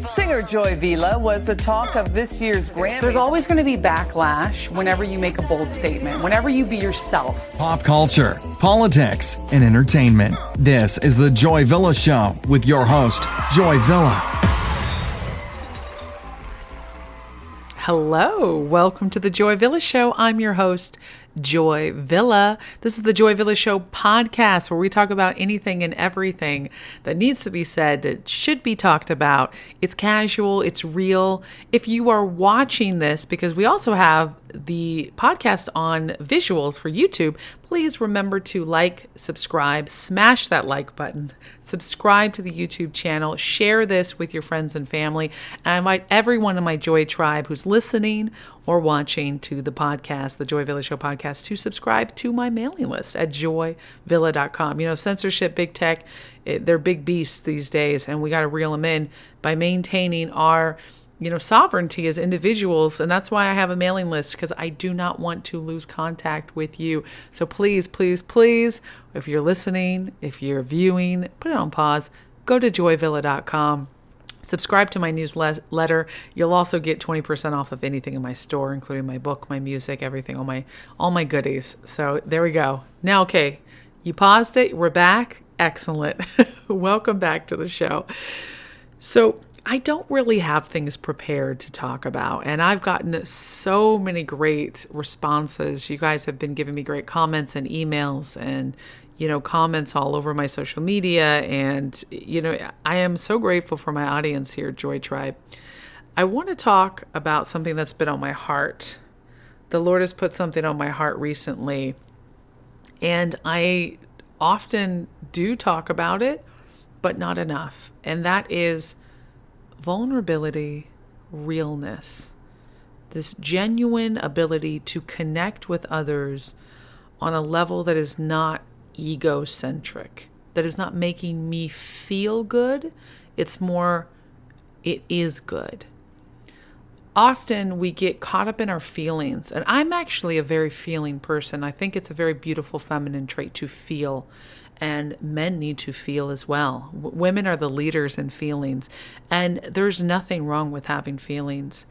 Singer joyvilla was the talk of this year's Grammys. There's always going to be backlash whenever you make a bold statement, whenever you be yourself. Pop culture, politics, and entertainment. This is the Joyvilla Show with your host, Joyvilla. Hello, welcome to the Joyvilla Show. I'm your host, Joyvilla. This is the Joyvilla Show podcast where we talk about anything and everything that needs to be said, that should be talked about. It's casual, it's real. If you are watching this, because we also have the podcast on visuals for YouTube, please remember to like, subscribe, smash that like button, subscribe to the YouTube channel, share this with your friends and family, and I invite everyone in my Joy Tribe who's listening or watching to the podcast, the Joyvilla Show podcast, to subscribe to my mailing list at joyvilla.com. You know, censorship, big tech, they're big beasts these days, and we got to reel them in by maintaining our sovereignty as individuals. And that's why I have a mailing list, because I do not want to lose contact with you. So please, please, please, if you're listening, if you're viewing, put it on pause, go to joyvilla.com. Subscribe to my newsletter. You'll also get 20% off of anything in my store, including my book, my music, everything, all my goodies. So there we go. Now, okay, you paused it. We're back. Excellent. Welcome back to the show. So I don't really have things prepared to talk about, and I've gotten so many great responses. You guys have been giving me great comments and emails and comments all over my social media. And, I am so grateful for my audience here at Joy Tribe. I want to talk about something that's been on my heart. The Lord has put something on my heart recently, and I often do talk about it, but not enough. And that is vulnerability, realness, this genuine ability to connect with others on a level that is not egocentric, that is not making me feel good. It's more, it is good. Often we get caught up in our feelings, and I'm actually a very feeling person. I think it's a very beautiful feminine trait to feel, and men need to feel as well. Women are the leaders in feelings, and there's nothing wrong with having feelings,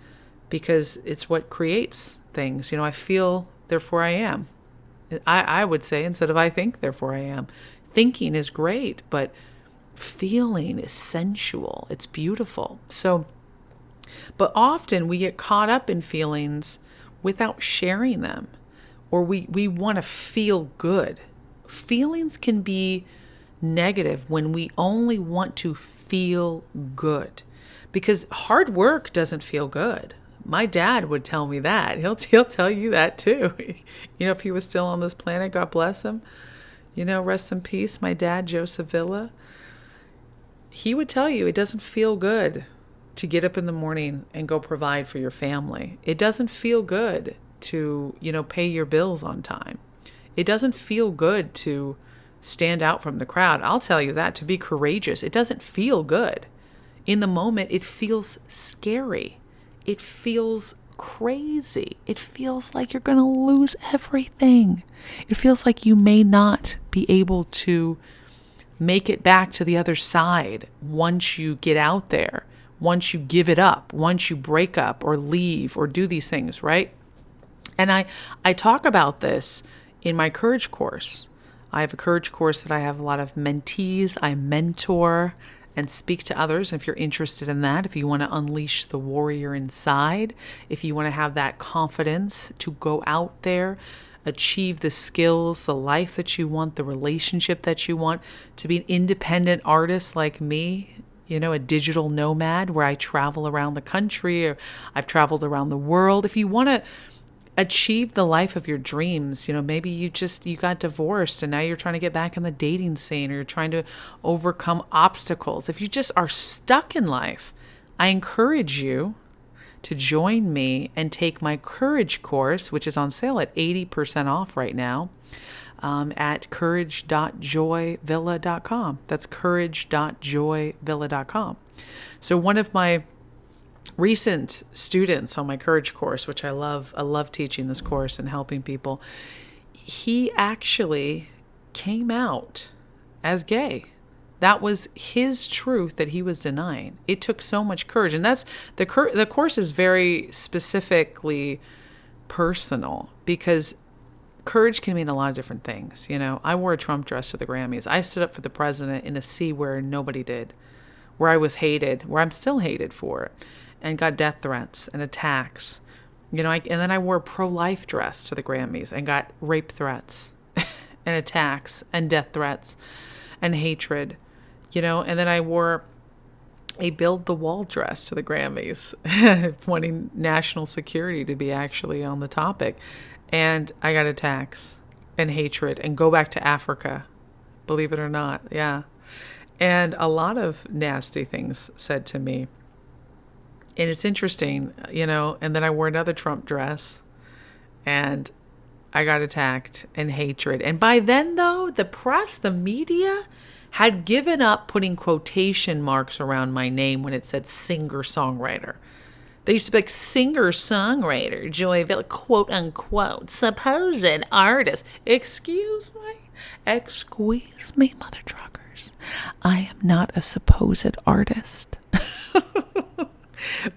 because it's what creates things. I feel, therefore I am. I would say, instead of I think, therefore I am. Thinking is great, but feeling is sensual. It's beautiful. But often we get caught up in feelings without sharing them, or we want to feel good. Feelings can be negative when we only want to feel good, because hard work doesn't feel good. My dad would tell me that. He'll tell you that too. If he was still on this planet, God bless him. Rest in peace, my dad, Joseph Villa. He would tell you it doesn't feel good to get up in the morning and go provide for your family. It doesn't feel good to, pay your bills on time. It doesn't feel good to stand out from the crowd. I'll tell you that, to be courageous. It doesn't feel good. In the moment, it feels scary. It feels crazy. It feels like you're going to lose everything. It feels like you may not be able to make it back to the other side once you get out there, once you give it up, once you break up or leave or do these things, right? And I talk about this in my courage course. I have a courage course that I have a lot of mentees. I mentor and speak to others. And if you're interested in that, if you want to unleash the warrior inside, if you want to have that confidence to go out there, achieve the skills, the life that you want, the relationship that you want, to be an independent artist like me, a digital nomad where I travel around the country, or I've traveled around the world. If you want to achieve the life of your dreams, maybe you got divorced and now you're trying to get back in the dating scene, or you're trying to overcome obstacles. If you just are stuck in life, I encourage you to join me and take my courage course, which is on sale at 80% off right now, at courage.joyvilla.com. That's courage.joyvilla.com. So one of my recent students on my courage course, which I love teaching this course and helping people, he actually came out as gay. That was his truth that he was denying. It took so much courage. And that's the course is very specifically personal, because courage can mean a lot of different things. I wore a Trump dress to the Grammys. I stood up for the president in a sea where nobody did, where I was hated, where I'm still hated for it, and got death threats and attacks. And then I wore a pro-life dress to the Grammys and got rape threats and attacks and death threats and hatred, and then I wore a build the wall dress to the Grammys, wanting national security to be actually on the topic. And I got attacks and hatred and go back to Africa, believe it or not. Yeah. And a lot of nasty things said to me. And it's interesting, and then I wore another Trump dress and I got attacked and hatred. And by then, though, the press, the media had given up putting quotation marks around my name when it said singer-songwriter. They used to be like singer-songwriter, joyvilla, quote unquote, supposed artist. Excuse me, mother truckers. I am not a supposed artist.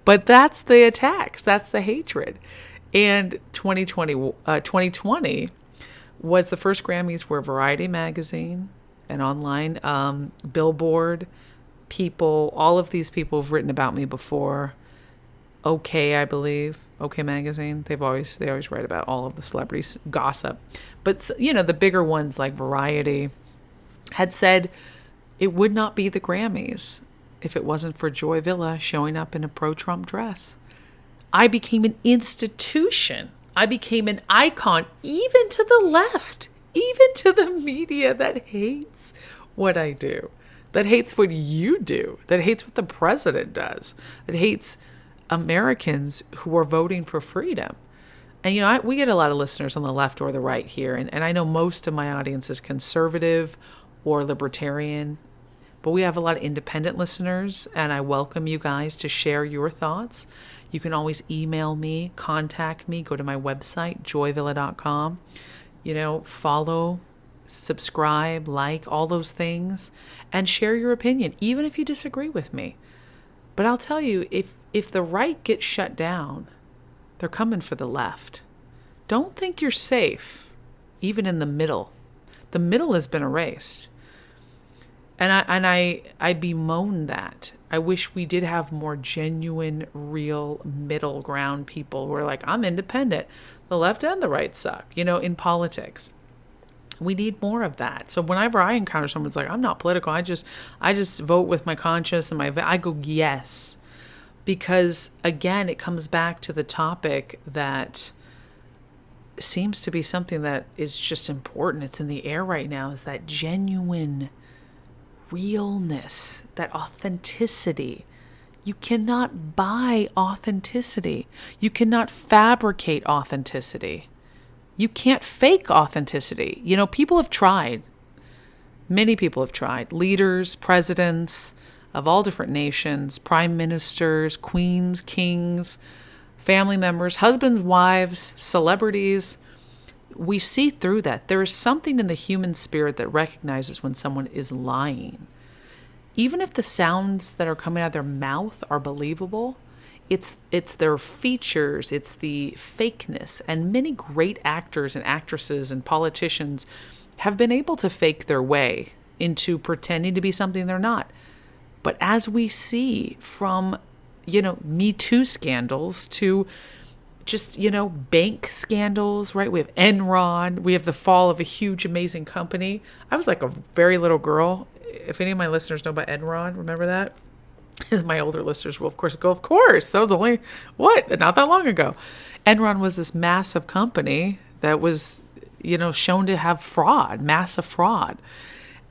But that's the attacks. That's the hatred. And 2020 was the first Grammys where Variety magazine and online, Billboard, people, all of these people have written about me before. OK, I believe, OK magazine. They always write about all of the celebrities, gossip. But the bigger ones like Variety had said it would not be the Grammys if it wasn't for joyvilla showing up in a pro-Trump dress. I became an institution. I became an icon, even to the left, even to the media that hates what I do, that hates what you do, that hates what the president does, that hates Americans who are voting for freedom. And, we get a lot of listeners on the left or the right here. And I know most of my audience is conservative or libertarian, but we have a lot of independent listeners, and I welcome you guys to share your thoughts. You can always email me, contact me, go to my website, joyvilla.com, follow, subscribe, like, all those things, and share your opinion, even if you disagree with me. But I'll tell you, if the right gets shut down, they're coming for the left. Don't think you're safe, even in the middle. The middle has been erased. And I bemoan that. I wish we did have more genuine, real middle ground people who are like, I'm independent. The left and the right suck, in politics. We need more of that. So whenever I encounter someone who's like, I'm not political, I just vote with my conscience and I go, yes. Because again, it comes back to the topic that seems to be something that is just important. It's in the air right now, is that genuine realness, that authenticity. You cannot buy authenticity. You cannot fabricate authenticity. You can't fake authenticity. People have tried. Many people have tried. Leaders, presidents of all different nations, prime ministers, queens, kings, family members, husbands, wives, celebrities. We see through that. There is something in the human spirit that recognizes when someone is lying. Even if the sounds that are coming out of their mouth are believable, it's their features, it's the fakeness. And many great actors and actresses and politicians have been able to fake their way into pretending to be something they're not. But as we see from, Me Too scandals to just, bank scandals, right? We have Enron. We have the fall of a huge, amazing company. I was like a very little girl. If any of my listeners know about Enron, remember that? My older listeners will, of course, go, of course. That was only, not that long ago. Enron was this massive company that was, shown to have fraud, massive fraud.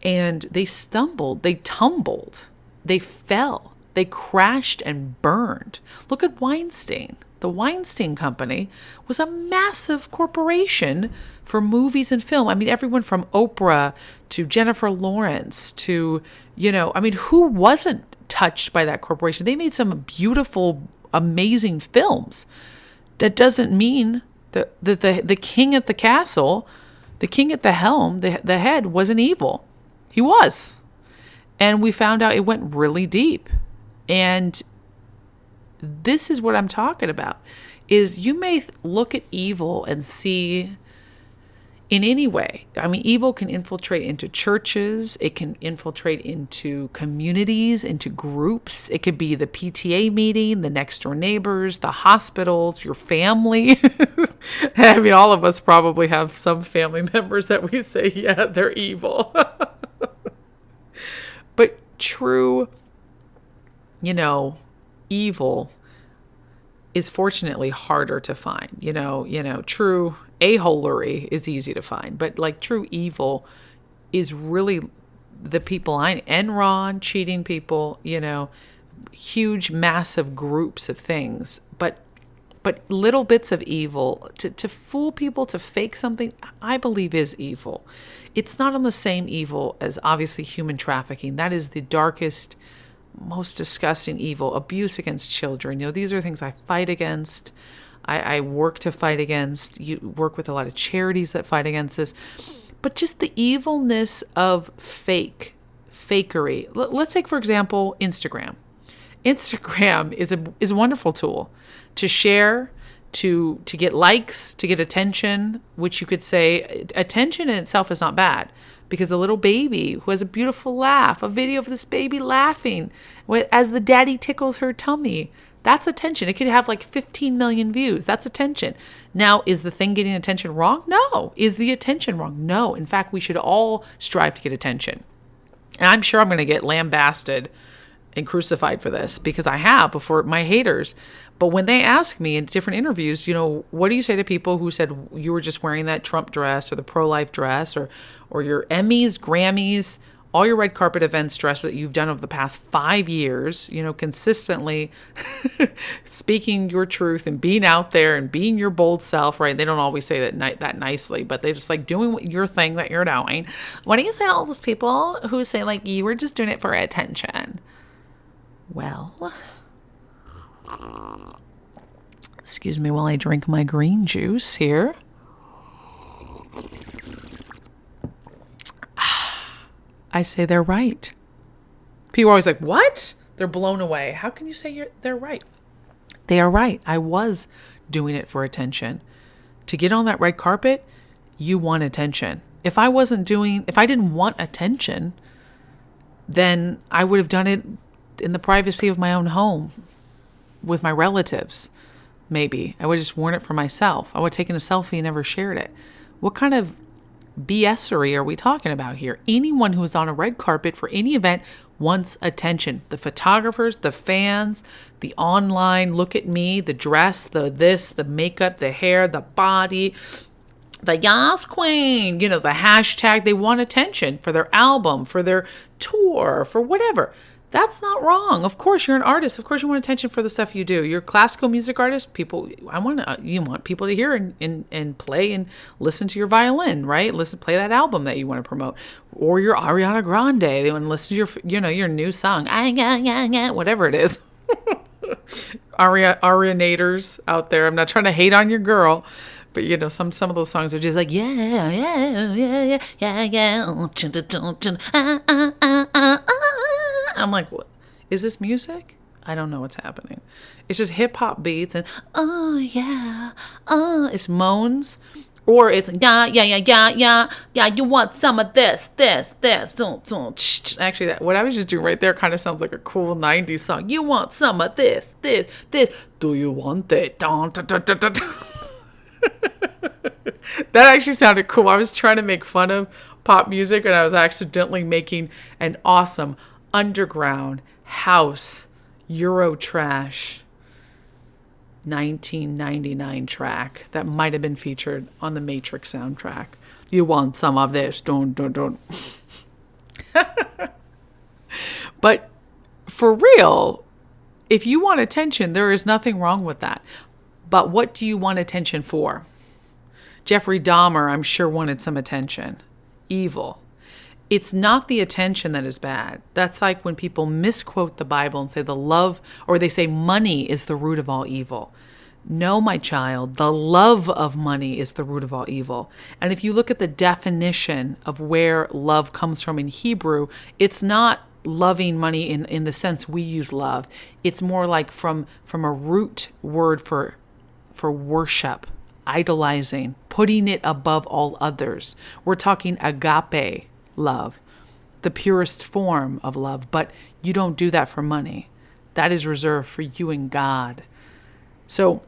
And they stumbled, they tumbled, they fell, they crashed and burned. Look at Weinstein. The Weinstein Company was a massive corporation for movies and film. I mean, everyone from Oprah to Jennifer Lawrence to, who wasn't touched by that corporation? They made some beautiful, amazing films. That doesn't mean that the king at the castle, the king at the helm, the head wasn't evil. He was. And we found out it went really deep. And this is what I'm talking about, is you may look at evil and see in any way. I mean, evil can infiltrate into churches. It can infiltrate into communities, into groups. It could be the PTA meeting, the next door neighbors, the hospitals, your family. I mean, all of us probably have some family members that we say, yeah, they're evil. But true, evil is fortunately harder to find. True a-holery is easy to find, but like true evil is really the people Enron, cheating people, huge, massive groups of things, but little bits of evil to fool people, to fake something, I believe is evil. It's not on the same evil as obviously human trafficking. That is the darkest, most disgusting evil. Abuse against children. These are things I fight against. I work to fight against. You work with a lot of charities that fight against this. But just the evilness of fakery. Let's take, for example, Instagram. Instagram is a wonderful tool to share, to get likes, to get attention, which you could say attention in itself is not bad. Because a little baby who has a beautiful laugh, a video of this baby laughing as the daddy tickles her tummy, that's attention. It could have like 15 million views. That's attention. Now, is the thing getting attention wrong? No. Is the attention wrong? No. In fact, we should all strive to get attention. And I'm sure I'm going to get lambasted and crucified for this, because I have before, my haters. But when they ask me in different interviews, what do you say to people who said you were just wearing that Trump dress or the pro-life dress or your Emmys, Grammys, all your red carpet events dress that you've done over the past 5 years, consistently speaking your truth and being out there and being your bold self, right? They don't always say that nicely, but they just like doing your thing that you're doing. What do you say to all those people who say like you were just doing it for attention? Well, excuse me while I drink my green juice here. I say they're right. People are always like, what? They're blown away. How can you say they're right? They are right. I was doing it for attention. To get on that red carpet, you want attention. If I didn't want attention, then I would have done it in the privacy of my own home with my relatives. Maybe I would have just worn it for myself. I would have taken a selfie and never shared it. What kind of BS-ery are we talking about here? Anyone who is on a red carpet for any event wants attention. The photographers, the fans, the online, look at me, the dress, the this, the makeup, the hair, the body, the Yas Queen, the hashtag. They want attention for their album, for their tour, for whatever. That's not wrong. Of course, you're an artist. Of course, you want attention for the stuff you do. You're a classical music artist. You want people to hear and play and listen to your violin, right? Play that album that you want to promote. Or you're Ariana Grande. They want to listen to your new song. Whatever it is. Arianators out there. I'm not trying to hate on your girl. But some of those songs are just like, yeah. I'm like, what? Is this music? I don't know what's happening. It's just hip hop beats and it's moans, or it's yeah. You want some of this. Don't. Actually, what I was just doing right there kind of sounds like a cool '90s song. You want some of this. Do you want it? That actually sounded cool. I was trying to make fun of pop music, and I was accidentally making an awesome underground house Euro trash 1999 track that might have been featured on the Matrix soundtrack. You want some of this? Don't. But for real, if you want attention, there is nothing wrong with that. But what do you want attention for? Jeffrey Dahmer, I'm sure, wanted some attention. Evil. It's not the attention that is bad. That's like when people misquote the Bible and say they say money is the root of all evil. No, my child, the love of money is the root of all evil. And if you look at the definition of where love comes from in Hebrew, it's not loving money in the sense we use love. It's more like from a root word for worship, idolizing, putting it above all others. We're talking agape love, the purest form of love, but you don't do that for money. That is reserved for you and God. So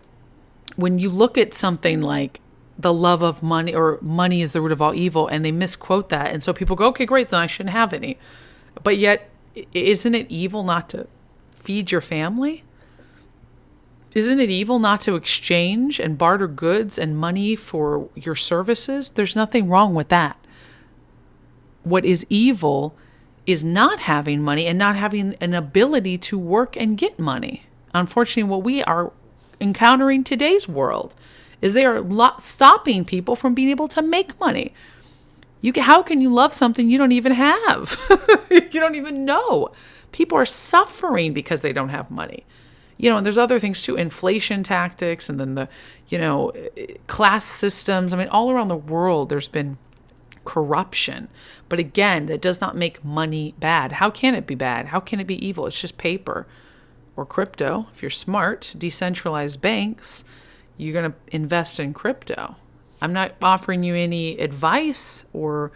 when you look at something like the love of money, or money is the root of all evil, and they misquote that, and so people go, okay, great, then I shouldn't have any. But yet, isn't it evil not to feed your family? Isn't it evil not to exchange and barter goods and money for your services? There's nothing wrong with that. What is evil is not having money and not having an ability to work and get money. Unfortunately, what we are encountering today's world is they are stopping people from being able to make money. How can you love something you don't even have? You don't even know. People are suffering because they don't have money. And there's other things too, inflation tactics, and then the, class systems. I mean, all around the world, there's been corruption. But again, that does not make money bad. How can it be bad? How can it be evil? It's just paper or crypto. If you're smart, decentralized banks, you're going to invest in crypto. I'm not offering you any advice or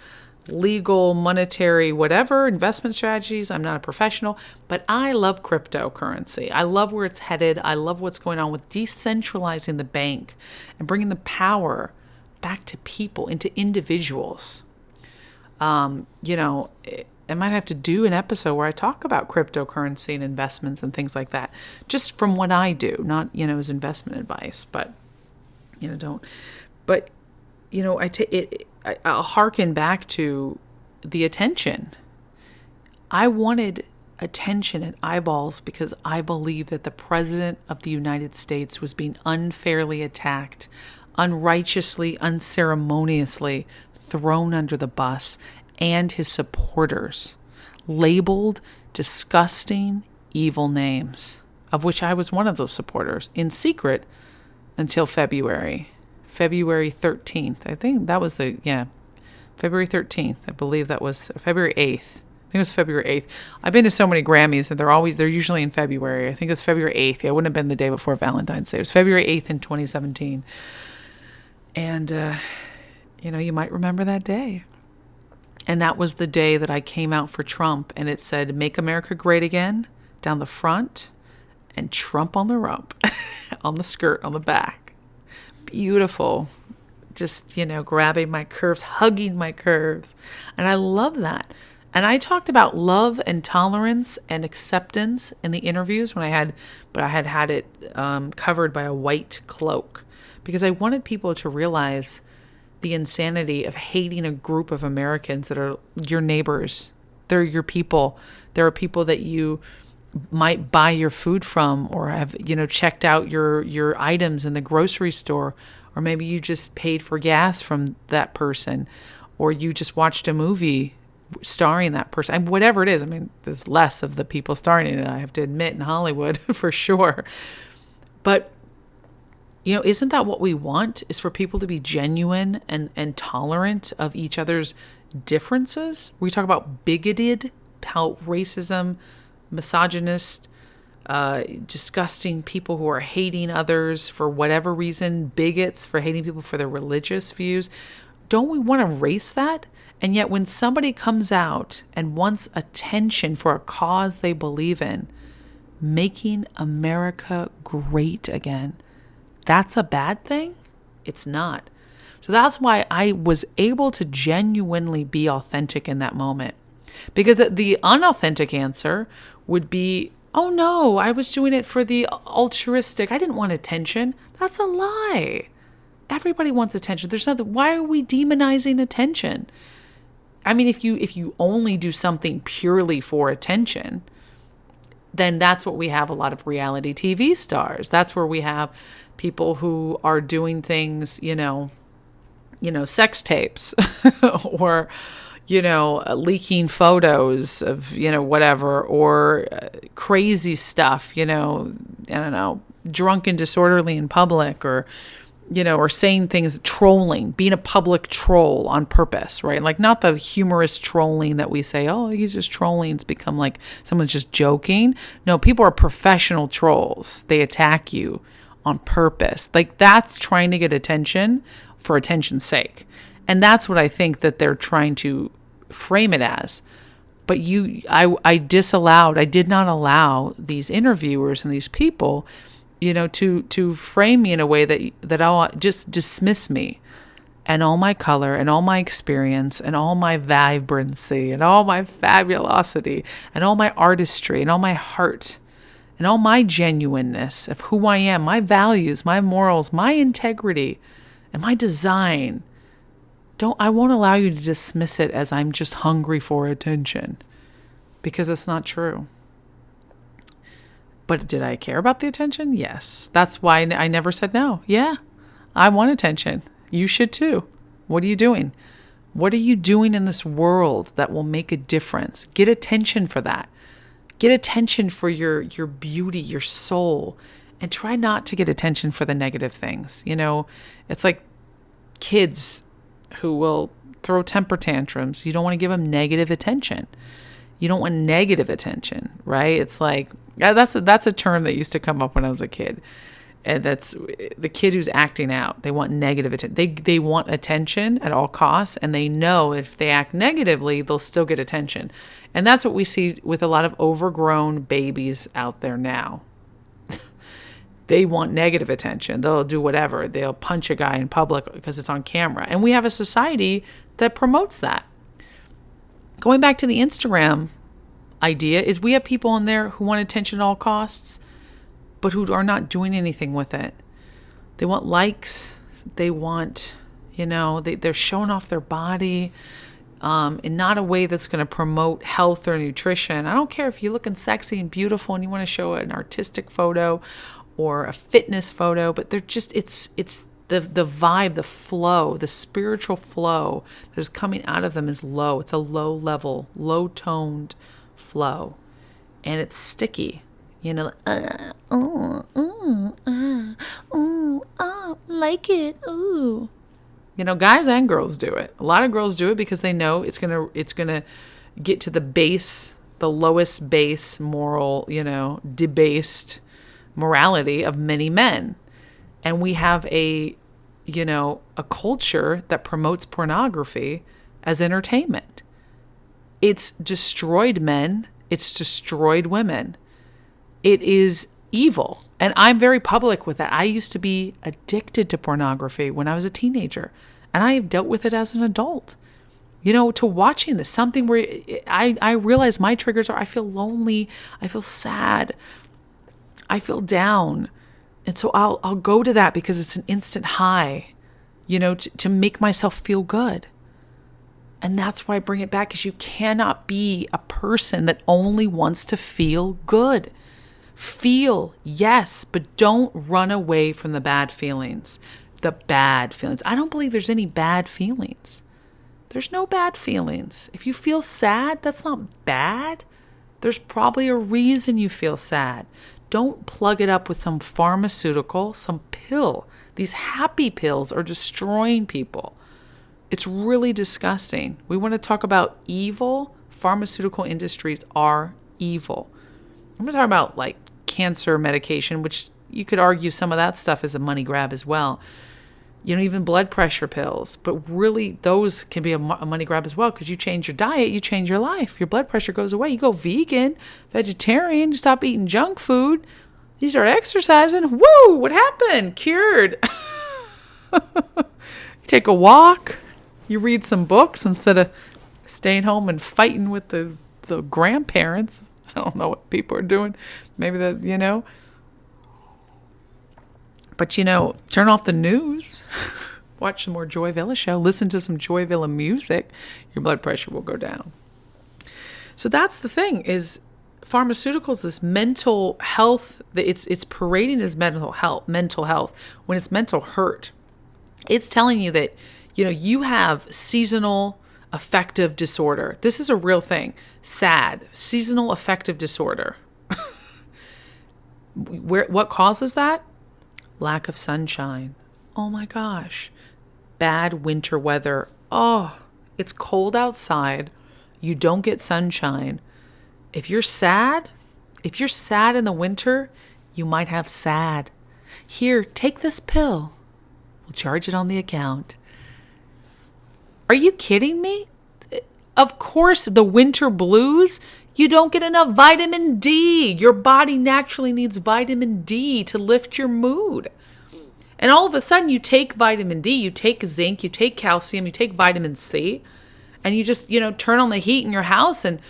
legal, monetary, whatever, investment strategies. I'm not a professional, but I love cryptocurrency. I love where it's headed. I love what's going on with decentralizing the bank and bringing the power back to people, into individuals. I might have to do an episode where I talk about cryptocurrency and investments and things like that, just from what I do, not, as investment advice, but, I'll hearken back to the attention. I wanted attention and eyeballs because I believe that the President of the United States was being unfairly attacked, unrighteously, unceremoniously thrown under the bus, and his supporters labeled disgusting, evil names, of which I was one of those supporters, in secret until February 13th. I think that was February 13th. I believe that was February 8th. I think it was February 8th. I've been to so many Grammys and they're usually in February. I think it was February 8th. It wouldn't have been the day before Valentine's Day. It was February 8th in 2017. And, you might remember that day. And that was the day that I came out for Trump, and it said, "Make America Great Again" down the front and Trump on the rump, on the skirt, on the back. Beautiful. Just, grabbing my curves, hugging my curves. And I love that. And I talked about love and tolerance and acceptance in the interviews I had it covered by a white cloak, because I wanted people to realize the insanity of hating a group of Americans that are your neighbors. They're your people. There are people that you might buy your food from, or have, checked out your items in the grocery store, or maybe you just paid for gas from that person, or you just watched a movie starring that person. Whatever it is. I mean, there's less of the people starring in it, I have to admit, in Hollywood for sure. But isn't that what we want? Is for people to be genuine and tolerant of each other's differences? We talk about bigoted, how racism, misogynist, disgusting people who are hating others for whatever reason, bigots for hating people for their religious views. Don't we want to erase that? And yet when somebody comes out and wants attention for a cause they believe in, making America great again, that's a bad thing? It's not. So that's why I was able to genuinely be authentic in that moment. Because the unauthentic answer would be, oh no, I was doing it for the altruistic. I didn't want attention. That's a lie. Everybody wants attention. There's nothing. Why are we demonizing attention? I mean, if you only do something purely for attention, then that's what we have a lot of reality TV stars. That's where we have people who are doing things, sex tapes or, leaking photos of, whatever, or crazy stuff, I don't know, drunk and disorderly in public, or, or saying things, trolling, being a public troll on purpose, right? Like not the humorous trolling that we say, oh, he's just trolling. It's become like someone's just joking. No, people are professional trolls. They attack you on purpose. Like that's trying to get attention for attention's sake. And that's what I think that they're trying to frame it as. But I did not allow these interviewers and these people to frame me in a way that I'll just dismiss me and all my color and all my experience and all my vibrancy and all my fabulosity and all my artistry and all my heart and all my genuineness of who I am, my values, my morals, my integrity, and my design. I won't allow you to dismiss it as I'm just hungry for attention, because it's not true. But did I care about the attention? Yes. That's why I never said no. Yeah, I want attention. You should too. What are you doing? What are you doing in this world that will make a difference? Get attention for that. Get attention for your beauty, your soul, and try not to get attention for the negative things. It's like kids who will throw temper tantrums. You don't want to give them negative attention. You don't want negative attention, right? It's like, that's a term that used to come up when I was a kid. And that's the kid who's acting out. They want negative attention. They want attention at all costs, and they know if they act negatively, they'll still get attention. And that's what we see with a lot of overgrown babies out there now. They want negative attention. They'll do whatever. They'll punch a guy in public because it's on camera. And we have a society that promotes that. Going back to the Instagram idea is we have people in there who want attention at all costs, but who are not doing anything with it. They want likes. They want, they're showing off their body in not a way that's going to promote health or nutrition. I don't care if you're looking sexy and beautiful and you want to show an artistic photo or a fitness photo, but they're just, it's the vibe, the flow, the spiritual flow that's coming out of them is low. It's a low level, low toned flow, and it's sticky. Like it. Ooh. Guys and girls do it. A lot of girls do it because they know it's gonna get to the base, the lowest base moral, debased morality of many men. And we have a culture that promotes pornography as entertainment. It's destroyed men. It's destroyed women. It is evil. And I'm very public with that. I used to be addicted to pornography when I was a teenager, and I have dealt with it as an adult. To watching this, something where I realize my triggers are I feel lonely, I feel sad, I feel down. And so I'll go to that because it's an instant high, to make myself feel good. And that's why I bring it back, because you cannot be a person that only wants to feel good. Feel, yes, but don't run away from the bad feelings. The bad feelings. I don't believe there's any bad feelings. There's no bad feelings. If you feel sad, that's not bad. There's probably a reason you feel sad. Don't plug it up with some pharmaceutical, some pill. These happy pills are destroying people. It's really disgusting. We want to talk about evil. Pharmaceutical industries are evil. I'm going to talk about like cancer medication, which you could argue some of that stuff is a money grab as well. Even blood pressure pills. But really, those can be a money grab as well, because you change your diet, you change your life. Your blood pressure goes away. You go vegan, vegetarian, you stop eating junk food. You start exercising. Woo! What happened? Cured. You take a walk. You read some books instead of staying home and fighting with the grandparents. I don't know what people are doing. Maybe that, But, turn off the news, watch some more Joyvilla show, listen to some Joyvilla music, your blood pressure will go down. So that's the thing, is pharmaceuticals, this mental health, it's parading as mental health, when it's mental hurt. It's telling you that, you have seasonal affective disorder. This is a real thing. SAD, seasonal affective disorder. What causes that? Lack of sunshine, Oh my gosh. Bad winter weather. Oh, it's cold outside. You don't get sunshine. If you're sad in the winter, you might have sad. Here, take this pill. We'll charge it on the account. Are you kidding me? Of course, the winter blues, you don't get enough vitamin D. Your body naturally needs vitamin D to lift your mood. And all of a sudden, you take vitamin D, you take zinc, you take calcium, you take vitamin C, and you just, turn on the heat in your house and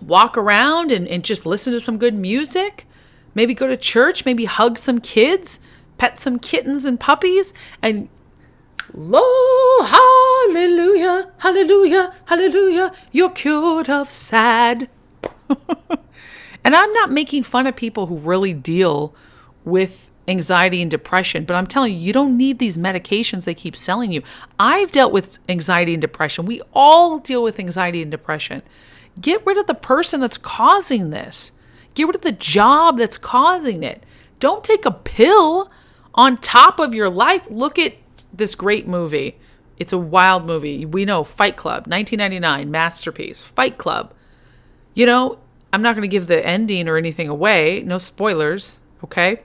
walk around and just listen to some good music. Maybe go to church, maybe hug some kids, pet some kittens and puppies, and hallelujah, hallelujah, hallelujah, you're cured of sad. And I'm not making fun of people who really deal with anxiety and depression, but I'm telling you, you don't need these medications they keep selling you. I've dealt with anxiety and depression. We all deal with anxiety and depression. Get rid of the person that's causing this. Get rid of the job that's causing it. Don't take a pill on top of your life. Look at this great movie. It's a wild movie. We know, Fight Club, 1999, masterpiece. Fight Club. I'm not going to give the ending or anything away. No spoilers, okay?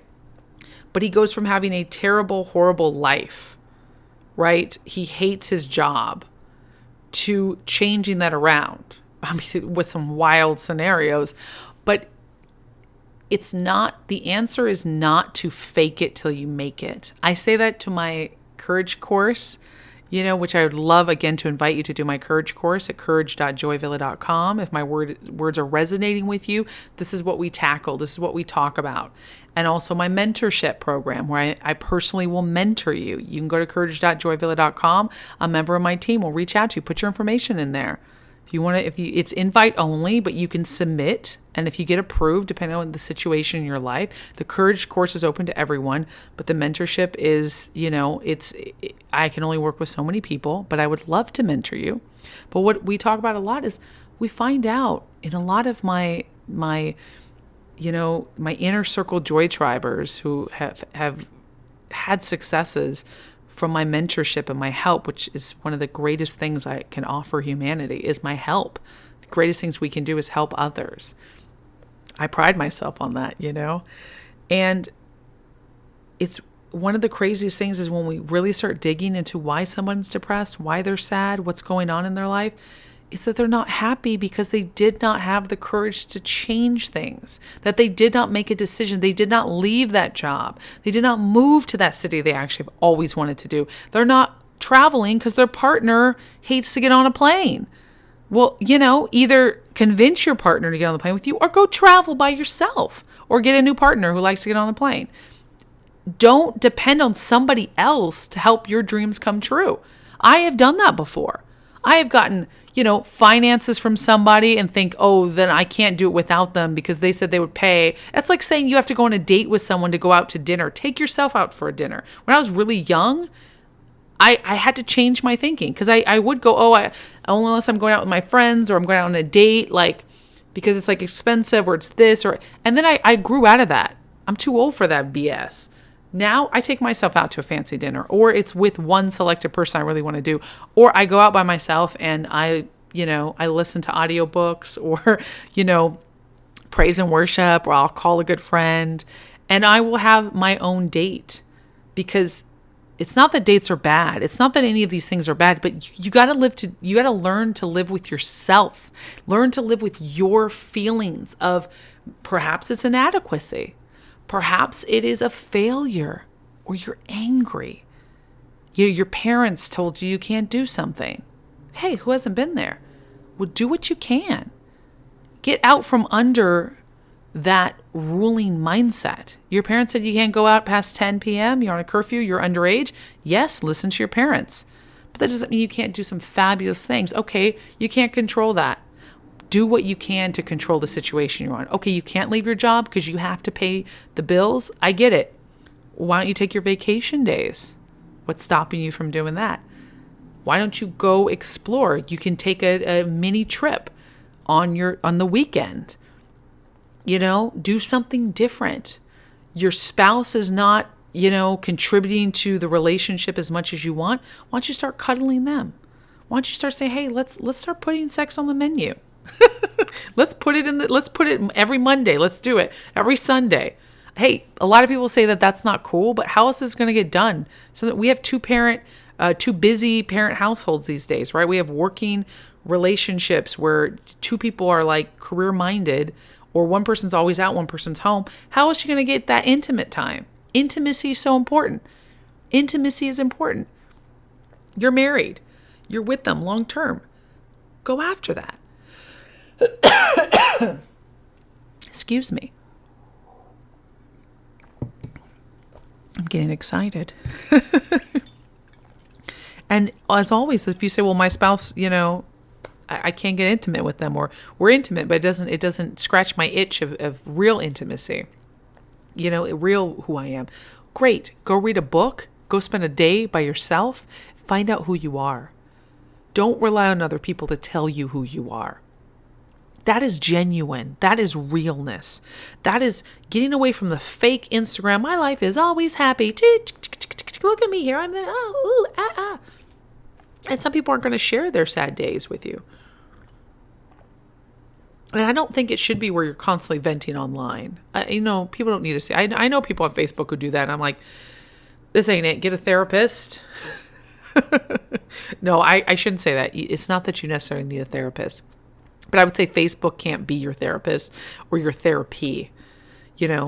But he goes from having a terrible, horrible life, right? He hates his job, to changing that around. I mean, with some wild scenarios. But the answer is not to fake it till you make it. I say that to my courage course, which I would love, again, to invite you to do my courage course at courage.joyvilla.com. If my words are resonating with you, this is what we tackle. This is what we talk about. And also my mentorship program, where I personally will mentor you. You can go to courage.joyvilla.com. A member of my team will reach out to you. Put your information in there. If you want to, it's invite only, but you can submit. And if you get approved, depending on the situation in your life, the Courage course is open to everyone. But the mentorship is, I can only work with so many people, but I would love to mentor you. But what we talk about a lot is we find out in a lot of my inner circle joy tribers who have had successes from my mentorship and my help, which is one of the greatest things I can offer humanity, is my help. The greatest things we can do is help others. I pride myself on that, And it's one of the craziest things is when we really start digging into why someone's depressed, why they're sad, what's going on in their life, is that they're not happy because they did not have the courage to change things, that they did not make a decision. They did not leave that job. They did not move to that city they actually have always wanted to do. They're not traveling because their partner hates to get on a plane. Well, either convince your partner to get on the plane with you or go travel by yourself or get a new partner who likes to get on the plane. Don't depend on somebody else to help your dreams come true. I have done that before. I have gotten, finances from somebody and think, oh, then I can't do it without them because they said they would pay. That's like saying you have to go on a date with someone to go out to dinner. Take yourself out for a dinner. When I was really young, I had to change my thinking because I would go, only unless I'm going out with my friends or I'm going out on a date, because it's expensive or it's this and then I grew out of that. I'm too old for that BS. Now I take myself out to a fancy dinner, or it's with one selected person I really want to do, or I go out by myself and I listen to audiobooks or, praise and worship, or I'll call a good friend and I will have my own date, because it's not that dates are bad. It's not that any of these things are bad, but you got to learn to live with yourself, learn to live with your feelings of perhaps it's inadequacy. Perhaps it is a failure, or you're angry. Your parents told you can't do something. Hey, who hasn't been there? Well, do what you can. Get out from under that ruling mindset. Your parents said you can't go out past 10 p.m. You're on a curfew. You're underage. Yes, listen to your parents. But that doesn't mean you can't do some fabulous things. Okay, you can't control that. Do what you can to control the situation you're on. Okay, you can't leave your job because you have to pay the bills. I get it. Why don't you take your vacation days? What's stopping you from doing that? Why don't you go explore? You can take a mini trip on the weekend. Do something different. Your spouse is not contributing to the relationship as much as you want, why don't you start cuddling them? Why don't you start saying, hey, let's start putting sex on the menu. Let's put it every Monday. Let's do it every Sunday. Hey, a lot of people say that that's not cool, but how else is it going to get done? So that we have two busy parent households these days, right? We have working relationships where two people are like career minded, or one person's always out, one person's home. How is she going to get that intimate time? Intimacy is so important. Intimacy is important. You're married. You're with them long term. Go after that. Excuse me. I'm getting excited. And as always, if you say, well, my spouse, I can't get intimate with them, or we're intimate, but it doesn't scratch my itch of real intimacy, real who I am. Great. Go read a book. Go spend a day by yourself. Find out who you are. Don't rely on other people to tell you who you are. That is genuine. That is realness. That is getting away from the fake Instagram. My life is always happy. Look at me here. I'm And some people aren't going to share their sad days with you. And I don't think it should be where you're constantly venting online. People don't need to see. I know people on Facebook who do that. And I'm like, this ain't it. Get a therapist. No, I shouldn't say that. It's not that you necessarily need a therapist. But I would say Facebook can't be your therapist or your therapy. Get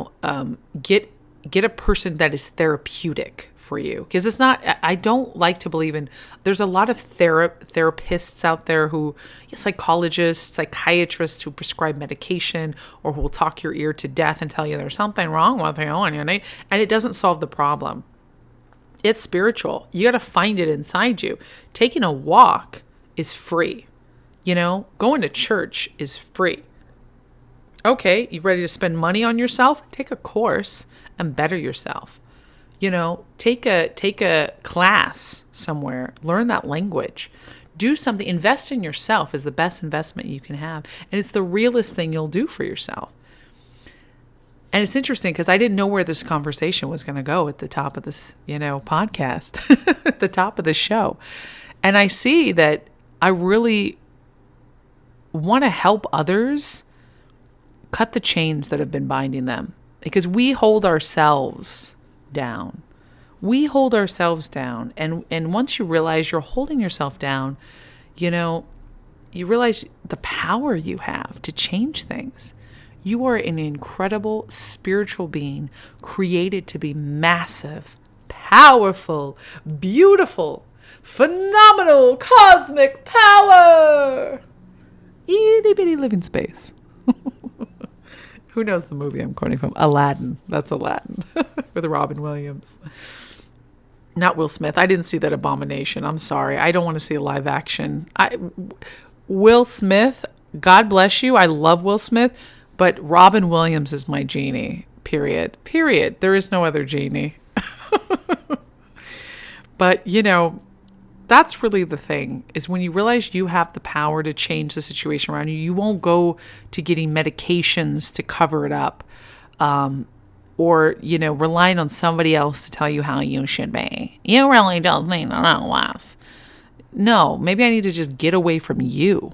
a person that is therapeutic for you. Because it's not, I don't like to believe in, there's a lot of therapists out there who, psychologists, psychiatrists who prescribe medication or who will talk your ear to death and tell you there's something wrong with you. And it doesn't solve the problem. It's spiritual. You got to find it inside you. Taking a walk is free. Going to church is free. Okay, you ready to spend money on yourself? Take a course and better yourself. Take a class somewhere. Learn that language. Do something. Invest in yourself is the best investment you can have. And it's the realest thing you'll do for yourself. And it's interesting because I didn't know where this conversation was going to go at the top of this, podcast, at the top of the show. And I see that I really want to help others cut the chains that have been binding them, because we hold ourselves down. We hold ourselves down. And once you realize you're holding yourself down, you realize the power you have to change things. You are an incredible spiritual being created to be massive, powerful, beautiful, phenomenal, cosmic power. Itty bitty living space. Who knows the movie I'm quoting from? Aladdin. That's Aladdin with Robin Williams. Not Will Smith. I didn't see that abomination. I'm sorry. I don't want to see a live action. Will Smith, God bless you. I love Will Smith, but Robin Williams is my genie. Period. There is no other genie. But, that's really the thing, is when you realize you have the power to change the situation around you, you won't go to getting medications to cover it up, or, relying on somebody else to tell you how you should be. You really just need to know less. No, maybe I need to just get away from you.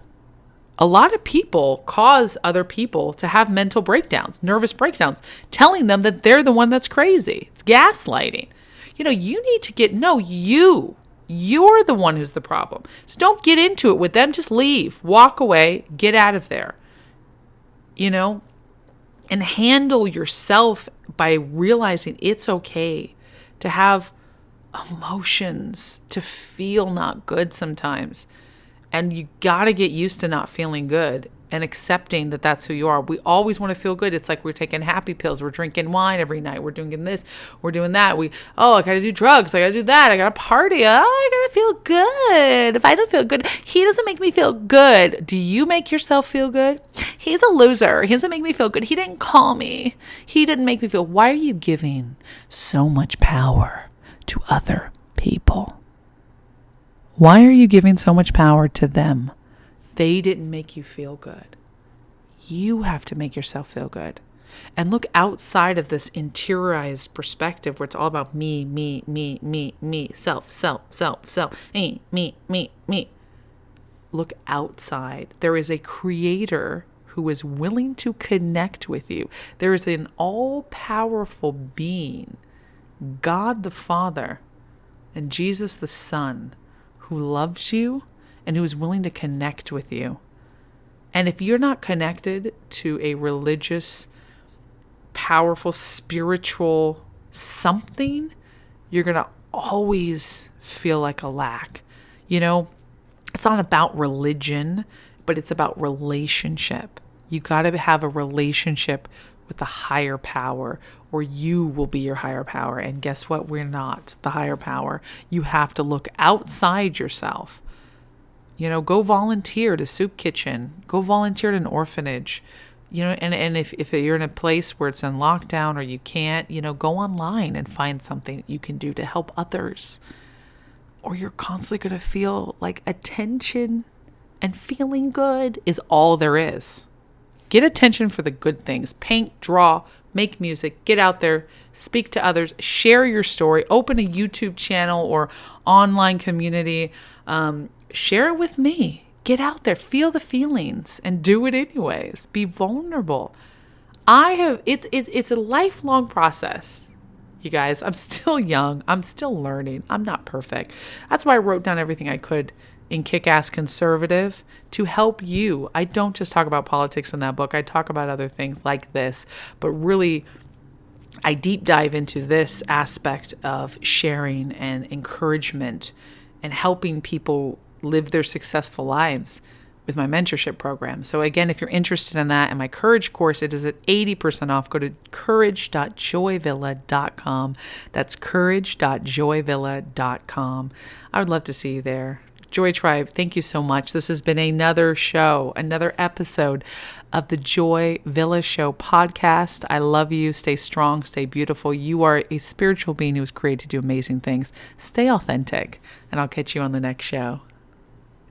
A lot of people cause other people to have mental breakdowns, nervous breakdowns, telling them that they're the one that's crazy. It's gaslighting. You need to you're the one who's the problem. So don't get into it with them. Just leave, walk away, get out of there, and handle yourself by realizing it's okay to have emotions, to feel not good sometimes. And you got to get used to not feeling good and accepting that that's who you are. We always want to feel good. It's like we're taking happy pills. We're drinking wine every night. We're doing this. We're doing that. I got to do drugs. I got to do that. I got to party. I got to feel good. If I don't feel good, he doesn't make me feel good. Do you make yourself feel good? He's a loser. He doesn't make me feel good. He didn't call me. He didn't make me feel. Why are you giving so much power to other people? Why are you giving so much power to them? They didn't make you feel good. You have to make yourself feel good. and look outside of this interiorized perspective where it's all about me, self, me. Look outside. There is a creator who is willing to connect with you. There is an all-powerful being, God the Father, and Jesus the Son, who loves you and who is willing to connect with you. And if you're not connected to a religious, powerful, spiritual something, you're going to always feel like a lack. You know, it's not about religion, but it's about relationship. You got to have a relationship with a higher power, or you will be your higher power. And guess what? We're not the higher power. You have to look outside yourself. You know, go volunteer at a soup kitchen. Go volunteer at an orphanage. You know, and if you're in a place where it's in lockdown or you can't, you know, go online and find something you can do to help others. Or you're constantly going to feel like attention and feeling good is all there is. Get attention for the good things. Paint, draw, make music, get out there, speak to others, share your story, open a YouTube channel or online community. Share it with me. Get out there, feel the feelings, and do it anyways. Be vulnerable. It's a lifelong process. You guys, I'm still young. I'm still learning. I'm not perfect. That's why I wrote down everything I could in Kick-Ass Conservative to help you. I don't just talk about politics in that book. I talk about other things like this, but really I deep dive into this aspect of sharing and encouragement and helping people live their successful lives with my mentorship program. So again, if you're interested in that and my Courage course, it is at 80% off. Go to courage.joyvilla.com. That's courage.joyvilla.com. I would love to see you there. Joy Tribe, thank you so much. This has been another show, another episode of the Joy Villa Show podcast. I love you. Stay strong, stay beautiful. You are a spiritual being who was created to do amazing things. Stay authentic, and I'll catch you on the next show.